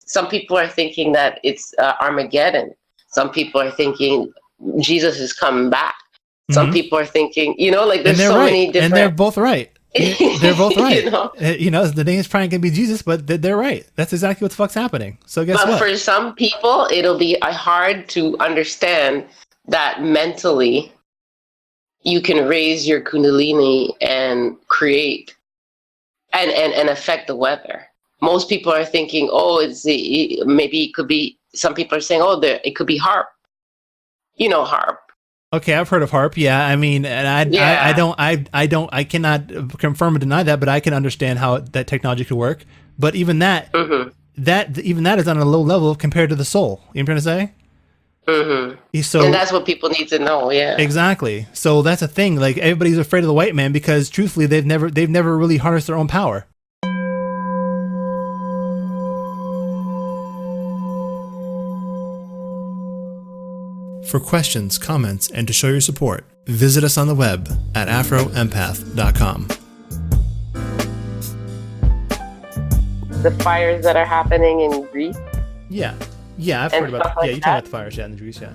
some people are thinking that it's Armageddon. Some people are thinking Jesus is coming back. Some people are thinking, like there's so many different. And they're both right. They're both right. The name is probably going to be Jesus, but they're right. That's exactly what the fuck's happening. So guess what? But for some people, it'll be hard to understand that mentally you can raise your Kundalini and create and affect the weather. Most people are thinking, maybe it could be, some people are saying, it could be HARP. HARP. Okay, I've heard of HARP. Yeah, I mean, and I cannot confirm or deny that, but I can understand how that technology could work. But even that, that is on a low level compared to the soul. You know what I'm trying to say? So, and that's what people need to know. Yeah, exactly. So that's a thing. Like, everybody's afraid of the white man because, truthfully, they've never really harnessed their own power. For questions, comments, and to show your support, visit us on the web at afroempath.com. The fires that are happening in Greece. Yeah, I've heard about. You talk about the fires, in Greece, yeah.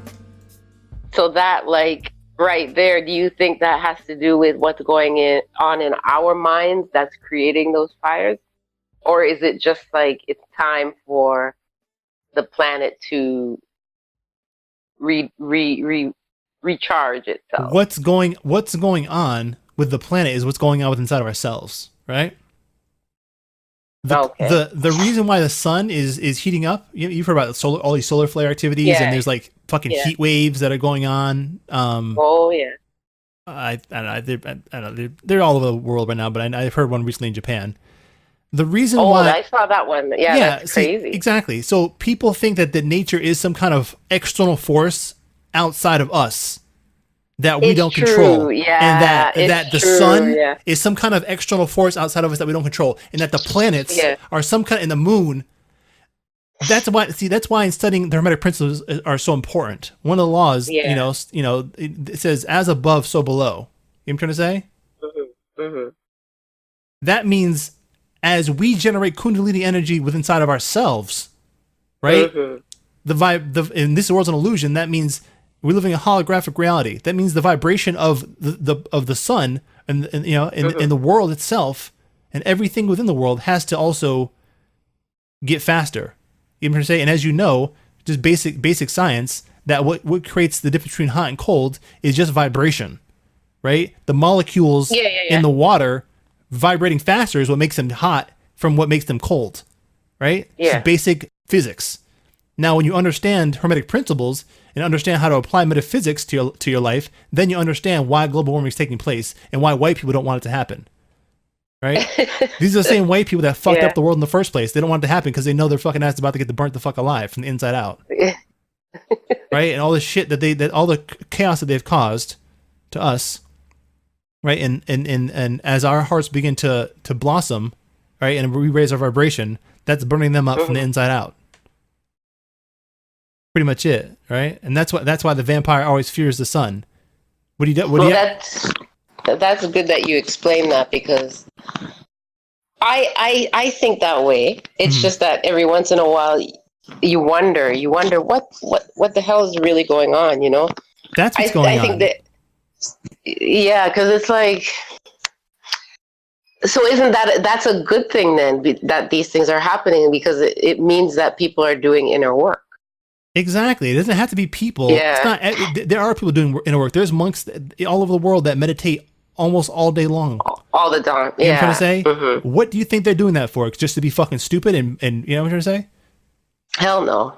So that, right there, do you think that has to do with what's going on in our minds that's creating those fires, or is it just it's time for the planet to recharge itself? What's going on with the planet is what's going on with inside of ourselves, right? The reason why the sun is heating up, you've heard about all these solar flare activities, and there's fucking heat waves that are going on. I don't know, they're all over the world right now, but I've heard one recently in Japan. The reason why I saw that one, that's crazy. Exactly. So people think that nature is some kind of external force outside of us that we don't control, and that the sun is some kind of external force outside of us that we don't control, and that the planets are some kind, and the moon. That's why in studying the Hermetic principles are so important. One of the laws, it says as above, so below. You know what I'm trying to say? That means, as we generate Kundalini energy within inside of ourselves, right? And this world's an illusion. That means we're living a holographic reality. That means the vibration of the sun and in the world itself and everything within the world has to also get faster. You know what I'm saying? And as you know, just basic science, that what creates the difference between hot and cold is just vibration, right? The molecules in the water vibrating faster is what makes them hot from what makes them cold, right? Yeah. It's basic physics. Now, when you understand Hermetic principles and understand how to apply metaphysics to your life, then you understand why global warming is taking place and why white people don't want it to happen, right? These are the same white people that fucked up the world in the first place. They don't want it to happen because they know their fucking ass is about to get burnt the fuck alive from the inside out, right? And all the shit that all the chaos that they've caused to us. Right, and as our hearts begin to blossom, right, and we raise our vibration, that's burning them up from the inside out. Pretty much it, right? And that's why the vampire always fears the sun. That's good that you explain that, because I think that way. It's just that every once in a while you wonder what the hell is really going on, That's what's going on. I think that. Yeah, because it's so isn't that's a good thing then, that these things are happening, because it means that people are doing inner work. Exactly. It doesn't have to be people. Yeah. It's not. There are people doing inner work. There's monks all over the world that meditate almost all day long. All the time. You know what I'm trying to say? What do you think they're doing that for? Just to be fucking stupid and you know what I'm trying to say? Hell no.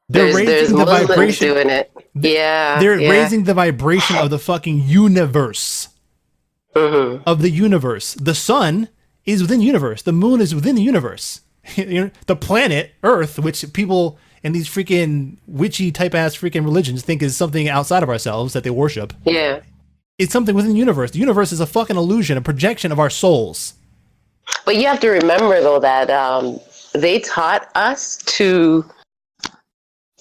They're raising the vibration. Doing it. They're raising the vibration of the fucking universe. Of the universe. The sun is within the universe. The moon is within the universe. The planet Earth, which people in these freaking witchy type ass freaking religions think is something outside of ourselves that they worship. Yeah. It's something within the universe. The universe is a fucking illusion, a projection of our souls. But you have to remember though that they taught us to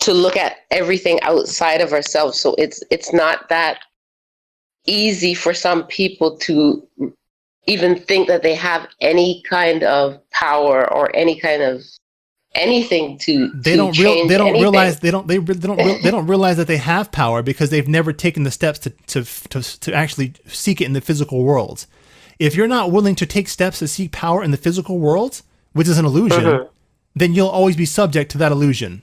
look at everything outside of ourselves. So it's not that easy for some people to even think that they have any kind of power or any kind of anything to they don't change anything. realize they don't realize that they have power because they've never taken the steps to actually seek it in the physical world. If you're not willing to take steps to seek power in the physical world, which is an illusion, then you'll always be subject to that illusion.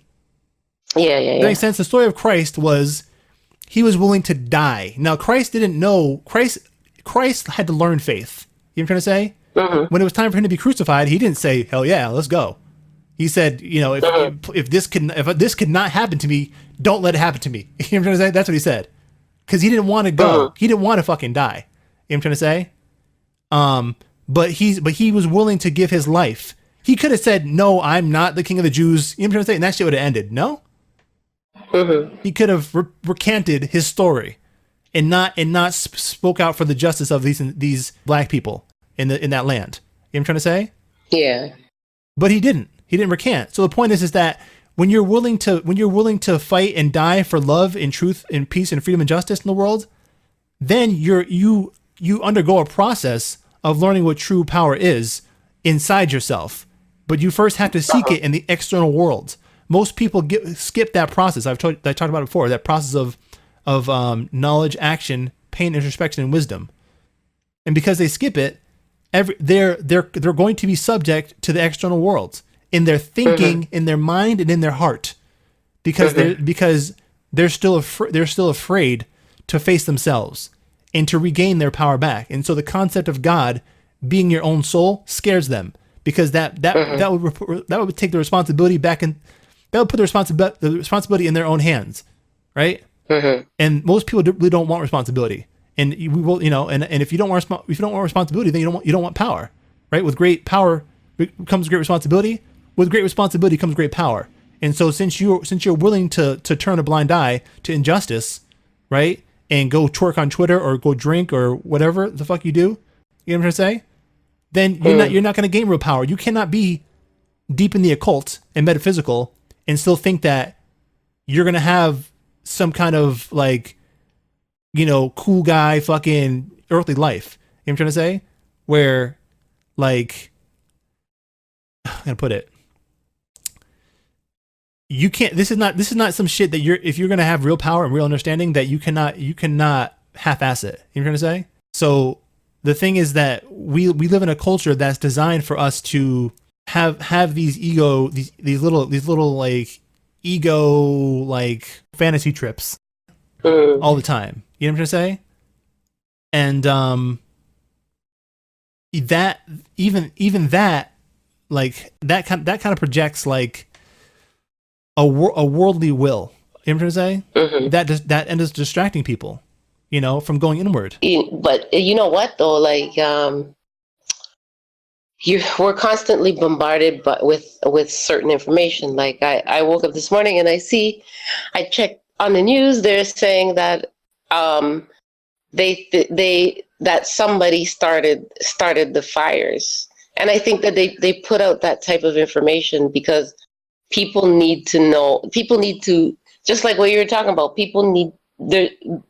Yeah. That makes sense. The story of Christ was he was willing to die. Now Christ didn't know. Christ had to learn faith. You know what I'm trying to say? When it was time for him to be crucified, he didn't say, "Hell yeah, let's go." He said, you know, if this could not happen to me, don't let it happen to me. You know what I'm trying to say? That's what he said. Because he didn't want to go. He didn't want to fucking die. You know what I'm trying to say? But he was willing to give his life. He could have said, "No, I'm not the king of the Jews." You know what I'm trying to say? And that shit would have ended. No? He could have recanted his story and not spoke out for the justice of these black people in that land. You know what I'm trying to say? Yeah. But he didn't. He didn't recant. So the point is that when you're willing to fight and die for love and truth and peace and freedom and justice in the world, then you undergo a process of learning what true power is inside yourself. But you first have to seek it in the external world. Most people skip that process. I talked about it before. That process of knowledge, action, pain, introspection, and wisdom. And because they skip it, they're going to be subject to the external world in their thinking, in their mind, and in their heart, because they're still afraid to face themselves and to regain their power back. And so the concept of God being your own soul scares them, because that would take the responsibility back, and that would put the responsibility in their own hands, right? And most people really don't want responsibility, and we will, you know, and if you don't want responsibility, then you don't want power, right? With great power comes great responsibility. With great responsibility comes great power. And so since you're willing to turn a blind eye to injustice, right, and go twerk on Twitter or go drink or whatever the fuck you do, you know what I'm trying to say? Then you're not going to gain real power. You cannot be deep in the occult and metaphysical and still think that you're going to have some kind of, like, you know, cool guy fucking earthly life. You know what I'm trying to say? Where, like, I'm going to put it. You can't. This is not some shit that if you're gonna have real power and real understanding, that you cannot half-ass it. You know what I'm trying to say? So the thing is that we live in a culture that's designed for us to have these little like ego like fantasy trips all the time. You know what I'm trying to say? And that even that, like, that kind of projects like a worldly will. You know what I'm trying to say? That ends up distracting people, you know, from going inward. But you know what though, like, we're constantly bombarded with certain information. Like I woke up this morning and I checked on the news. They're saying that that somebody started the fires, and I think that they put out that type of information because people need to know. People need to, just like what you were talking about.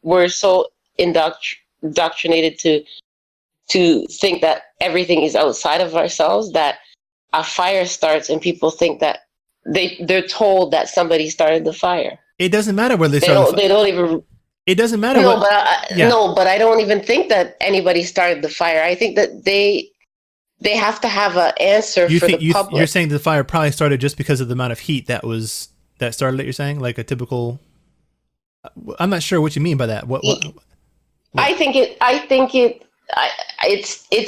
We're so indoctrinated to think that everything is outside of ourselves, that a fire starts and people think that they're told that somebody started the fire. It doesn't matter whether they started. They don't even. It doesn't matter. No, but I don't even think that anybody started the fire. I think that they have to have an answer for the public. You're saying the fire probably started just because of the amount of heat that started it. You're saying, like, a typical. I'm not sure what you mean by that. What? I think it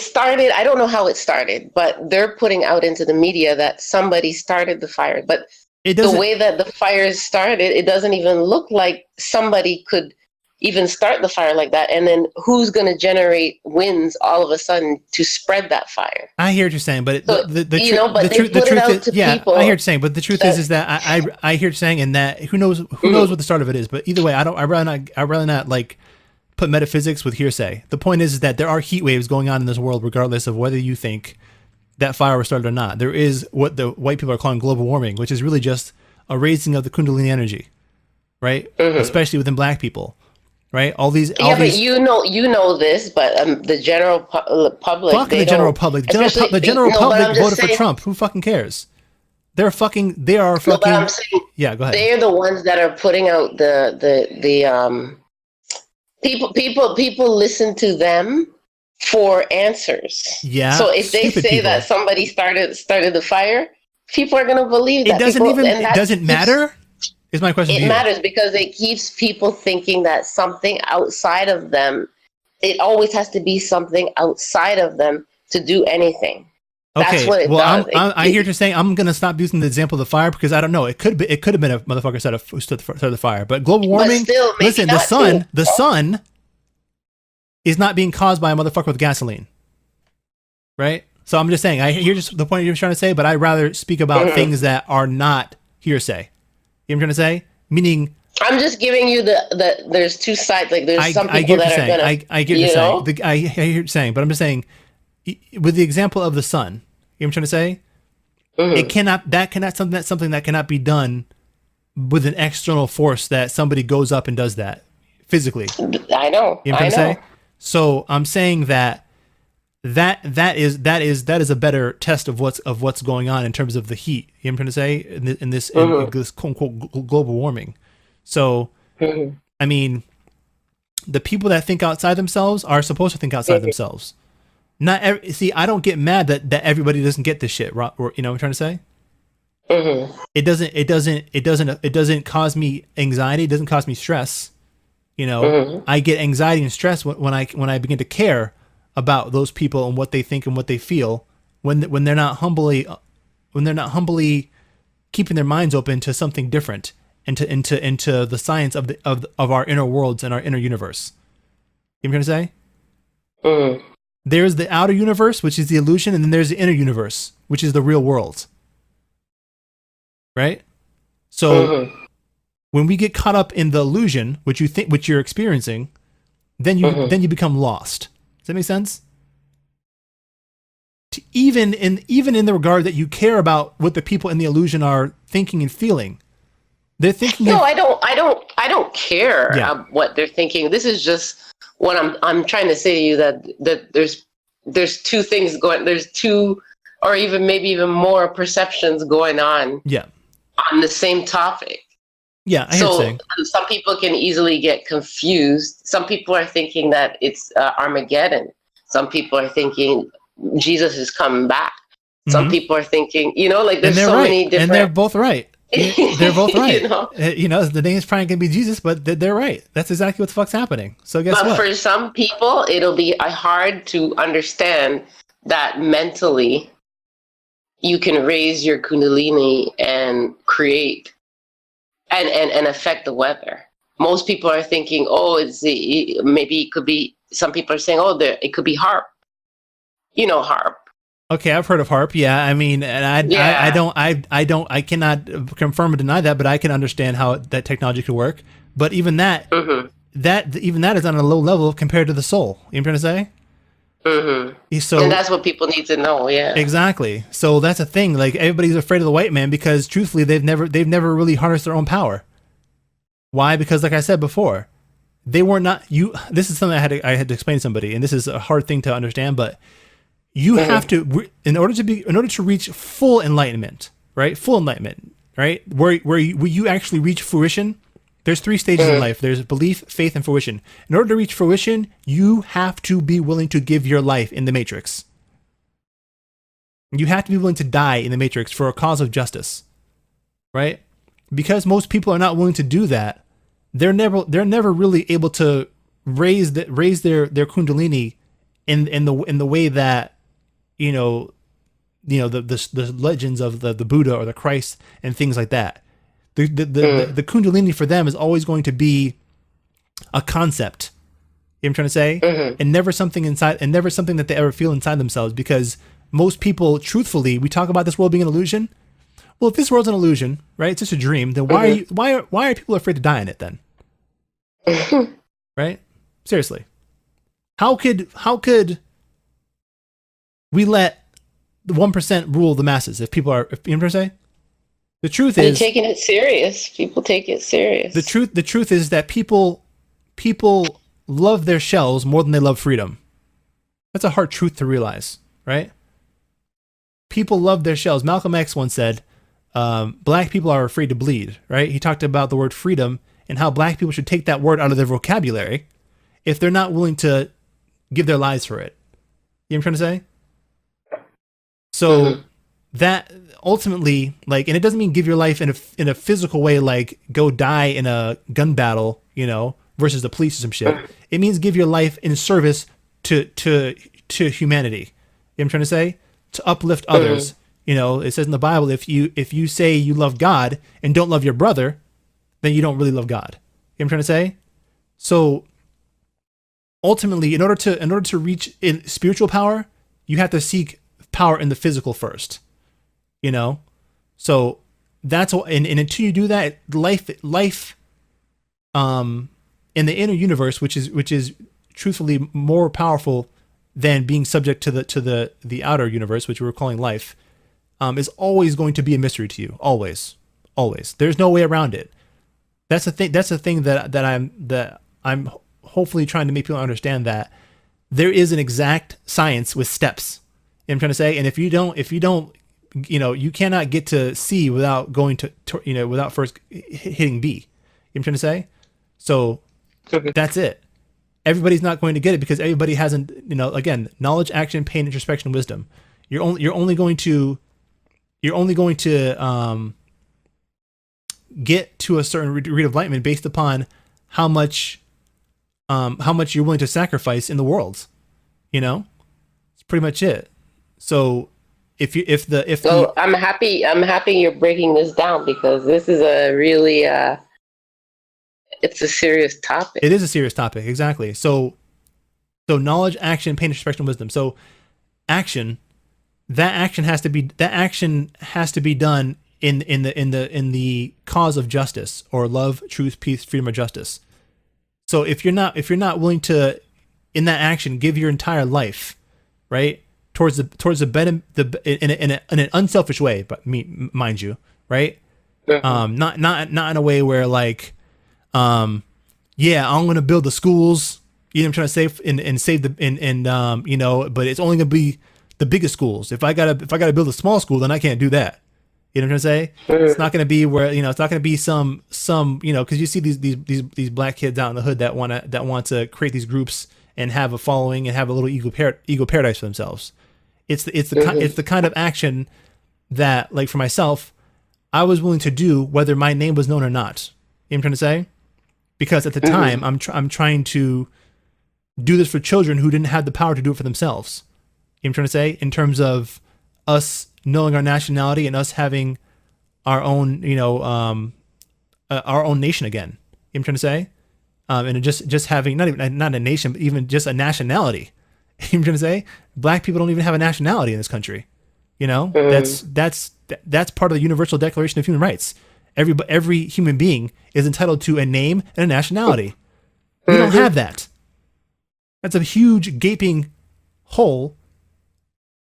started. I don't know how it started, but they're putting out into the media that somebody started the fire. But the way that the fire started, it doesn't even look like somebody could even start the fire like that. And then who's going to generate winds all of a sudden to spread that fire? I hear what you're saying, but the truth is, I hear what you're saying, but the truth is that I hear what you're saying, and that who knows what the start of it is. But either way, I'd rather not like put metaphysics with hearsay. The point is that there are heat waves going on in this world, regardless of whether you think that fire was started or not. There is what the white people are calling global warming, which is really just a raising of the Kundalini energy, right? Especially within black people. Right, but you know this, but the general public. Fuck the general public. The general public voted for Trump. Who fucking cares? They are fucking. No, but I'm saying Yeah, go ahead. they're the ones that are putting out the people listen to them for answers. Yeah. So if they say people. that somebody started the fire, people are going to believe that. It doesn't matter. Is my question. It matters because it keeps people thinking that something outside of them. It always has to be something outside of them to do anything. Okay. That's what it does. I hear you saying I'm gonna stop using the example of the fire because I don't know. It could have been a motherfucker who started the fire. But global warming. But still, listen, the sun is not being caused by a motherfucker with gasoline, right? So I'm just saying. I hear just the point you're trying to say, but I'd rather speak about things that are not hearsay. You know what I'm trying to say? Meaning. I'm just giving you the there's two sides. Like there's some people that are gonna. I get what you're saying. I hear what you're saying, but I'm just saying, with the example of the sun, you know what I'm trying to say? It cannot. That's something that cannot be done with an external force that somebody goes up and does that physically. I know. You know what I'm trying to say? So I'm saying that is a better test of what's going on in terms of the heat. You know what I'm trying to say? In this quote unquote global warming. So, I mean, the people that think outside themselves are supposed to think outside themselves. See, I don't get mad that everybody doesn't get this shit. You know what I'm trying to say? It doesn't cause me anxiety. It doesn't cause me stress. You know, I get anxiety and stress when I begin to care about those people and what they think and what they feel when they're not humbly keeping their minds open to something different. Into the science of our inner worlds and our inner universe. You know what I'm trying to say? There's the outer universe, which is the illusion, and then there's the inner universe, which is the real world. Right? So when we get caught up in the illusion, which you're experiencing, then you become lost. Does that make sense? Even in the regard that you care about what the people in the illusion are thinking and feeling. They're thinking. No, I don't care what they're thinking. This is just what I'm trying to say to you that there's two things going. There's two, or even maybe even more perceptions going on. Yeah. On the same topic. Yeah, I hear you saying. Some people can easily get confused. Some people are thinking that it's Armageddon. Some people are thinking Jesus is coming back. Some people are thinking, like there's so many different. And they're both right. They're both right. You know? The name is probably going to be Jesus, but they're right. That's exactly what the fuck's happening. So guess what? But for some people, it'll be hard to understand that mentally you can raise your Kundalini and create and affect the weather. Most people are thinking, maybe it could be. Some people are saying, it could be HARP. HARP. Okay, I've heard of HARP. Yeah, I mean, and I cannot confirm or deny that, but I can understand how that technology could work. But even that, that is on a low level compared to the soul. You know what I'm trying to say? So, and that's what people need to know. Yeah, exactly. So that's a thing. Like everybody's afraid of the white man because, truthfully, they've never really harnessed their own power. Why? Because, like I said before, they were not you. This is something I had to explain to somebody, and this is a hard thing to understand, but. You have to, in order to reach full enlightenment, right? Full enlightenment, right? Where you actually reach fruition. There's 3 stages in life. There's belief, faith, and fruition. In order to reach fruition, you have to be willing to give your life in the matrix. You have to be willing to die in the matrix for a cause of justice, right? Because most people are not willing to do that. They're never really able to raise their Kundalini in the way that. The legends of the Buddha or the Christ and things like that. The Kundalini for them is always going to be a concept. You know what I'm trying to say? And never something inside, and never something that they ever feel inside themselves. Because most people, truthfully, we talk about this world being an illusion. Well, if this world's an illusion, right? It's just a dream. Then why are people afraid to die in it then? Right? Seriously, how could we let the 1% rule the masses if people are, you know what I'm saying? The truth is taking it serious. People take it serious. The truth is that people love their shells more than they love freedom. That's a hard truth to realize, right? People love their shells. Malcolm X once said, black people are afraid to bleed, right? He talked about the word freedom and how black people should take that word out of their vocabulary if they're not willing to give their lives for it. You know what I'm trying to say? So that ultimately, like, and it doesn't mean give your life in a physical way, like go die in a gun battle, you know, versus the police or some shit. It means give your life in service to humanity. You know what I'm trying to say? To uplift others. You know, it says in the Bible, if you say you love God and don't love your brother, then you don't really love God. You know what I'm trying to say? So ultimately, in order to reach in spiritual power, you have to seek power in the physical first. You know? So that's what, and until you do that, life in the inner universe, which is truthfully more powerful than being subject to the outer universe, which we're calling life, is always going to be a mystery to you. Always. There's no way around it. That's the thing that I'm hopefully trying to make people understand, that there is an exact science with steps. You know what I'm trying to say? And if you don't, you know, you cannot get to C without going to you know, without first hitting B. You know what I'm trying to say? So that's it. Everybody's not going to get it because everybody hasn't, you know, again, knowledge, action, pain, introspection, wisdom. You're only going to get to a certain degree of enlightenment based upon how much you're willing to sacrifice in the world. You know, it's pretty much it. So I'm happy you're breaking this down, because this is a really it's a serious topic. It is a serious topic, exactly. So knowledge, action, pain, introspection, wisdom. So that action has to be done in the cause of justice, or love, truth, peace, freedom, or justice. So if you're not willing to, in that action, give your entire life, right, towards the better, in an unselfish way, but mind you, right, not in a way where like, yeah, I'm gonna build the schools, you know what I'm trying to say, and save the you know, but it's only gonna be the biggest schools. If I gotta build a small school, then I can't do that. You know what I'm trying to say? It's not going to be where, you know, it's not going to be some, you know, because you see these black kids out in the hood that want to create these groups and have a following and have a little ego paradise for themselves. It's the kind of action that, like, for myself, I was willing to do whether my name was known or not. You know what I'm trying to say? Because at the time, I'm trying to do this for children who didn't have the power to do it for themselves. You know what I'm trying to say? In terms of us knowing our nationality and us having our own, you know, our own nation again. You know what I'm trying to say? And just having not a nation, but even just a nationality. You know what I'm trying to say? Black people don't even have a nationality in this country. You know, that's part of the Universal Declaration of Human Rights. Every human being is entitled to a name and a nationality. We don't have that. That's a huge gaping hole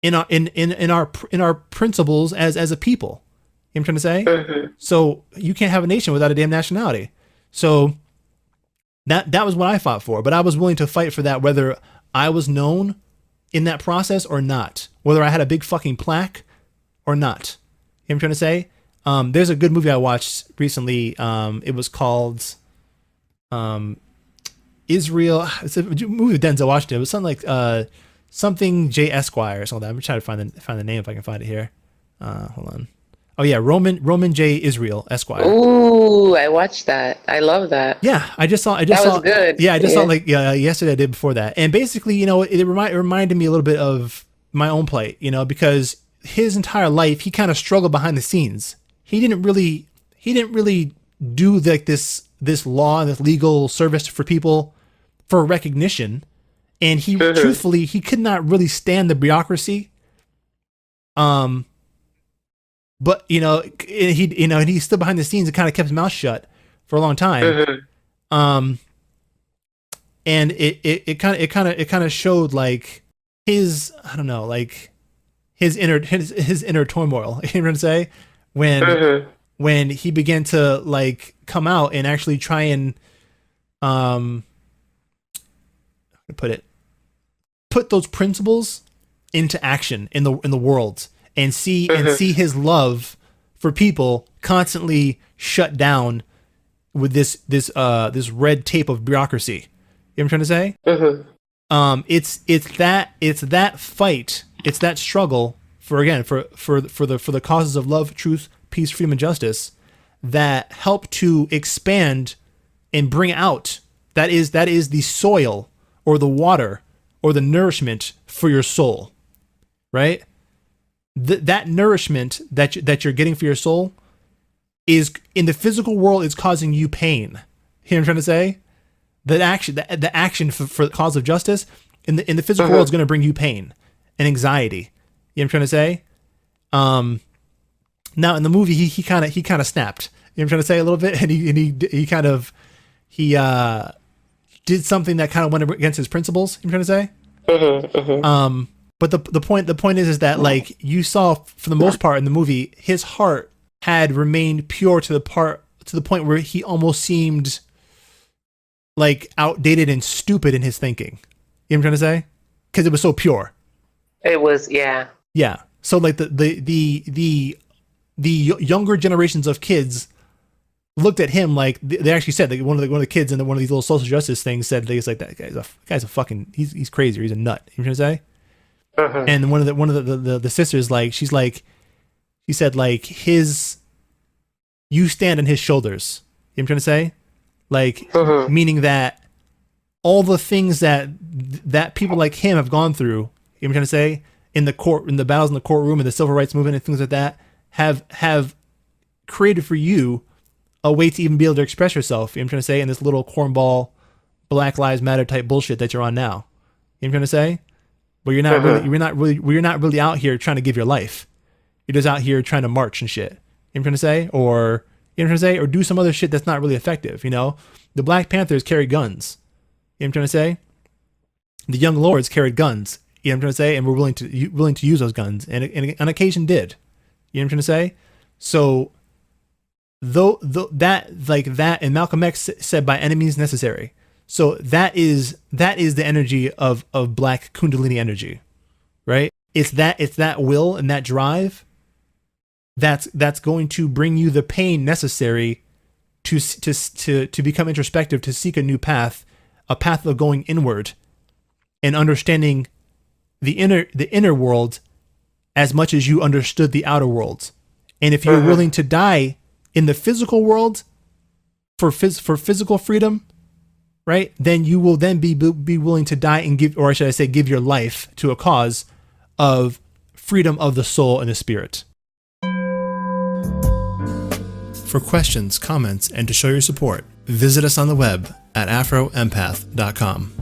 in our principles as a people. You know what I'm trying to say? So you can't have a nation without a damn nationality. So that was what I fought for, but I was willing to fight for that whether I was known in that process or not, whether I had a big fucking plaque or not. You know what I'm trying to say? There's a good movie I watched recently. It was called Israel. It's a movie with Denzel Washington. It was something like something J. Esquire or something. I'm trying to find the name if I can find it here. Hold on. Oh yeah, Roman J. Israel Esquire. Ooh, I watched that. I love that. Yeah, I just saw. That was good. Yeah, I just saw like yesterday. I did before that, and basically, you know, it reminded me a little bit of my own plight. You know, because his entire life he kind of struggled behind the scenes. He didn't really do like this law and this legal service for people for recognition. And he truthfully, he could not really stand the bureaucracy. But you know, he stood behind the scenes and kind of kept his mouth shut for a long time. And it kind of showed like his, I don't know, like his inner turmoil. You know what I'm saying? When he began to like come out and actually try and put those principles into action in the world and see his love for people constantly shut down with this red tape of bureaucracy. You know what I'm trying to say? Mm-hmm. It's that fight, it's that struggle for the causes of love, truth, peace, freedom, and justice that help to expand and bring out that is the soil or the water or the nourishment for your soul, right? That nourishment that you're getting for your soul is in the physical world is causing you pain. You know what I'm trying to say? The action for the cause of justice in the physical world is going to bring you pain and anxiety. You know what I'm trying to say? Now in the movie he kind of snapped. You know what I'm trying to say a little bit, and he did something that kind of went against his principles. You know what I'm trying to say? But the point is that like you saw for the most part in the movie, his heart had remained pure to the point where he almost seemed like outdated and stupid in his thinking. You know what I'm trying to say? Because it was so pure. It was, yeah. Yeah. So like the younger generations of kids looked at him like they actually said like one of the kids in one of these little social justice things said they was like that guy's a fucking he's crazy or he's a nut. You know what I'm trying to say? And one of the sisters she said like you stand on his shoulders. You know what I'm trying to say? Like meaning that all the things that people like him have gone through, you know what I'm trying to say, in the battles in the courtroom and the civil rights movement and things like that have created for you a way to even be able to express yourself. You know what I'm trying to say, in this little cornball Black Lives Matter type bullshit that you're on now. You know what I'm trying to say? But you're not really out here trying to give your life. You're just out here trying to march and shit. You know what I'm trying to say? Or you know what I'm trying to say? Or do some other shit that's not really effective, you know? The Black Panthers carry guns. You know what I'm trying to say? The Young Lords carried guns. You know what I'm trying to say? And were willing to use those guns. And on occasion did. You know what I'm trying to say? So that and Malcolm X said by any means necessary. So that is the energy of Black Kundalini energy, right? It's that will and that drive that's going to bring you the pain necessary to become introspective, to seek a new path, a path of going inward and understanding the inner world as much as you understood the outer world. And if you're willing to die in the physical world for physical freedom, right, then you will then be willing to die and give, or should I say, give your life to a cause of freedom of the soul and the spirit. For questions, comments, and to show your support, visit us on the web at afroempath.com.